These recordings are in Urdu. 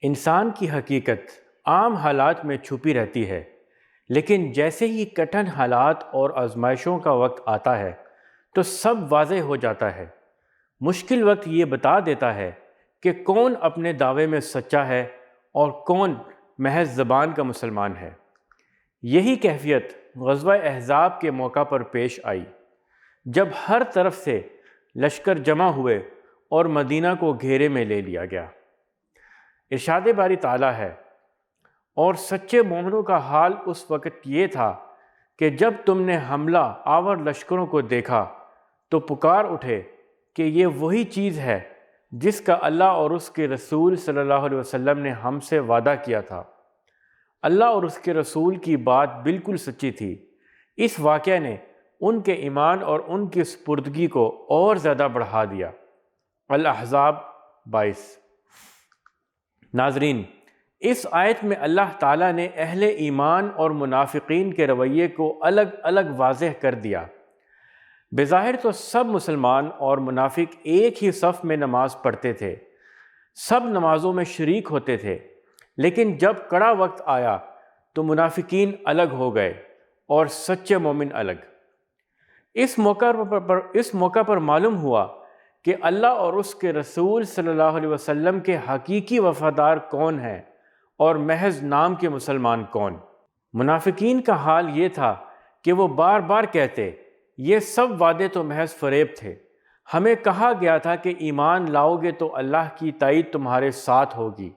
انسان کی حقیقت عام حالات میں چھپی رہتی ہے، لیکن جیسے ہی کٹھن حالات اور آزمائشوں کا وقت آتا ہے تو سب واضح ہو جاتا ہے۔ مشکل وقت یہ بتا دیتا ہے کہ کون اپنے دعوے میں سچا ہے اور کون محض زبان کا مسلمان ہے۔ یہی کیفیت غزوہ احزاب کے موقع پر پیش آئی، جب ہر طرف سے لشکر جمع ہوئے اور مدینہ کو گھیرے میں لے لیا گیا۔ ارشاد باری تعالیٰ ہے، اور سچے مومنوں کا حال اس وقت یہ تھا کہ جب تم نے حملہ آور لشکروں کو دیکھا تو پکار اٹھے کہ یہ وہی چیز ہے جس کا اللہ اور اس کے رسول صلی اللہ علیہ وسلم نے ہم سے وعدہ کیا تھا۔ اللہ اور اس کے رسول کی بات بالکل سچی تھی۔ اس واقعہ نے ان کے ایمان اور ان کی سپردگی کو اور زیادہ بڑھا دیا۔ الاحزاب 22۔ ناظرین، اس آیت میں اللہ تعالیٰ نے اہل ایمان اور منافقین کے رویے کو الگ الگ واضح کر دیا۔ بظاہر تو سب مسلمان اور منافق ایک ہی صف میں نماز پڑھتے تھے، سب نمازوں میں شریک ہوتے تھے، لیکن جب کڑا وقت آیا تو منافقین الگ ہو گئے اور سچے مومن الگ۔ اس موقع پر معلوم ہوا کہ اللہ اور اس کے رسول صلی اللہ علیہ وسلم کے حقیقی وفادار کون ہیں اور محض نام کے مسلمان کون۔ منافقین کا حال یہ تھا کہ وہ بار بار کہتے، یہ سب وعدے تو محض فریب تھے، ہمیں کہا گیا تھا کہ ایمان لاؤ گے تو اللہ کی تائید تمہارے ساتھ ہوگی،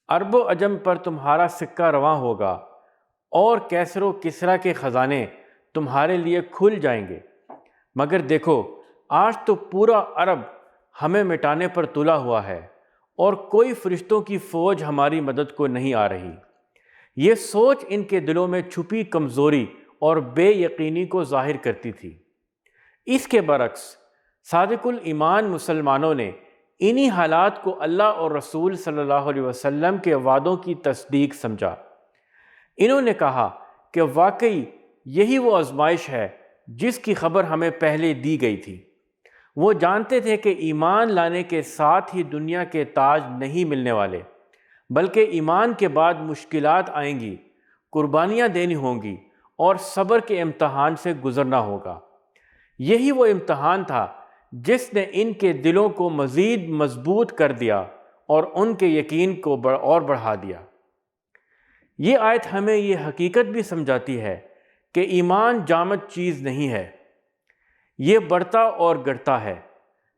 عرب و عجم پر تمہارا سکہ رواں ہوگا اور کیسر و کسریٰ کے خزانے تمہارے لیے کھل جائیں گے، مگر دیکھو آج تو پورا عرب ہمیں مٹانے پر تلا ہوا ہے اور کوئی فرشتوں کی فوج ہماری مدد کو نہیں آ رہی۔ یہ سوچ ان کے دلوں میں چھپی کمزوری اور بے یقینی کو ظاہر کرتی تھی۔ اس کے برعکس صادق الایمان مسلمانوں نے انہی حالات کو اللہ اور رسول صلی اللہ علیہ وسلم کے وعدوں کی تصدیق سمجھا۔ انہوں نے کہا کہ واقعی یہی وہ آزمائش ہے جس کی خبر ہمیں پہلے دی گئی تھی۔ وہ جانتے تھے کہ ایمان لانے کے ساتھ ہی دنیا کے تاج نہیں ملنے والے، بلکہ ایمان کے بعد مشکلات آئیں گی، قربانیاں دینی ہوں گی اور صبر کے امتحان سے گزرنا ہوگا۔ یہی وہ امتحان تھا جس نے ان کے دلوں کو مزید مضبوط کر دیا اور ان کے یقین کو اور بڑھا دیا۔ یہ آیت ہمیں یہ حقیقت بھی سمجھاتی ہے کہ ایمان جامد چیز نہیں ہے، یہ بڑھتا اور گڑھتا ہے۔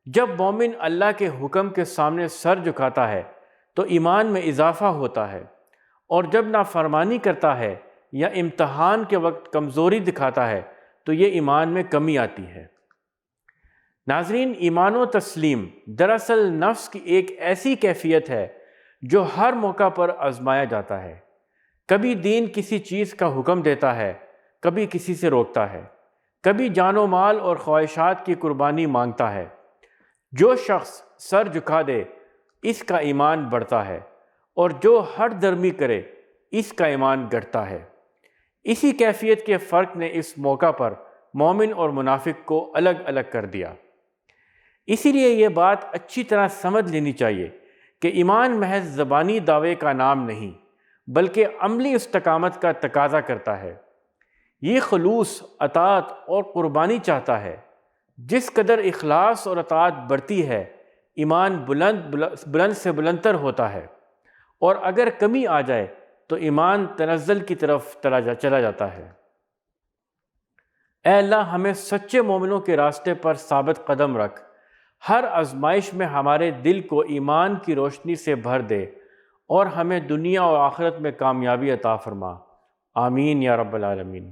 جب مومن اللہ کے حکم کے سامنے سر جھکاتا ہے تو ایمان میں اضافہ ہوتا ہے، اور جب نافرمانی کرتا ہے یا امتحان کے وقت کمزوری دکھاتا ہے تو یہ ایمان میں کمی آتی ہے۔ ناظرین، ایمان و تسلیم دراصل نفس کی ایک ایسی کیفیت ہے جو ہر موقع پر آزمایا جاتا ہے۔ کبھی دین کسی چیز کا حکم دیتا ہے، کبھی کسی سے روکتا ہے، کبھی جان و مال اور خواہشات کی قربانی مانگتا ہے۔ جو شخص سر جھکا دے اس کا ایمان بڑھتا ہے، اور جو ہٹ درمی کرے اس کا ایمان گھٹتا ہے۔ اسی کیفیت کے فرق نے اس موقع پر مومن اور منافق کو الگ الگ کر دیا۔ اسی لیے یہ بات اچھی طرح سمجھ لینی چاہیے کہ ایمان محض زبانی دعوے کا نام نہیں، بلکہ عملی استقامت کا تقاضا کرتا ہے۔ یہ خلوص، اطاعت اور قربانی چاہتا ہے۔ جس قدر اخلاص اور اطاعت بڑھتی ہے، ایمان بلند سے بلندتر ہوتا ہے، اور اگر کمی آ جائے تو ایمان تنزل کی طرف چلا جاتا ہے۔ اے اللہ، ہمیں سچے مومنوں کے راستے پر ثابت قدم رکھ، ہر آزمائش میں ہمارے دل کو ایمان کی روشنی سے بھر دے، اور ہمیں دنیا اور آخرت میں کامیابی عطا فرما۔ آمین یا رب العالمین۔